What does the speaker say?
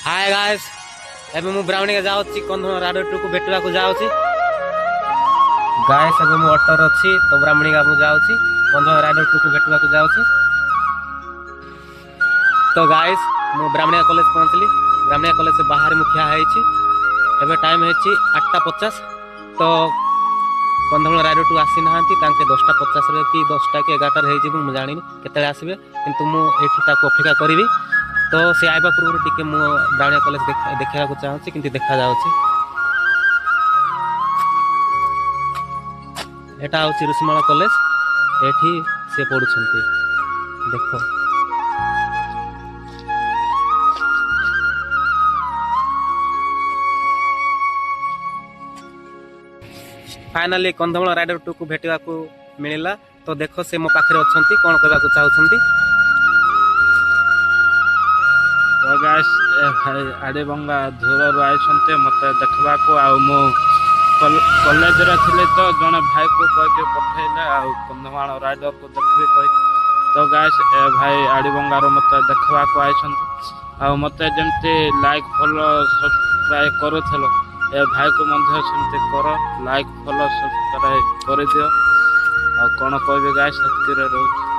Hi guys एबे मु brownie के जाउची कंधो राडो टू को भेटवा को जाउची गाइस एबे मु ऑटो रछि तो ब्राह्मणी का मु जाउची कंधो राडो टू को भेटवा को जाउची। तो गाइस मु ब्राह्मणी कॉलेज पहुंचली। ब्राह्मणी कॉलेज से बाहर मु खिया हैछि। एबे टाइम हैछि 8:50। तो कंधोळ राडो टू आसी नाहंती तांके 10:50 रे कि 10टा के 11टा रे हेजिबु मु जानिनी केतले आसीबे किंतु मु एठी ताको अपेक्षा करिवि। तो से आइबा पूर्व टिके मु ब्राह्मणी कॉलेज देखा को चाहूँ किंतु देखा जाउछि। एटा होछि ऋषिमाला कॉलेज एठी से पढुछंती देखो। फाइनली कंधमाल राइडर टू को भेटवा को मिलला। तो देखो से मो पाखरे अछंती कोन कहबा को चाहउछंती। तो गाइस भाई आड़ेबंगा दूरରୁ आइसन्ते मते देखबाको आ मो कॉलेज रे थिले तो जने भाई को कह के पठैले आ कंधमाल राइडर को देखबे कह। तो गाइस भाई आड़ेबंगा रो मते देखबाको आइसन्ते आ मते जेमते लाइक फॉलो सब्सक्राइब करूथलो ए भाई को मध्य सेमते करो लाइक फॉलो सब्सक्राइब कर दियो आ कोन कहबे गाइस हतके रे रहू।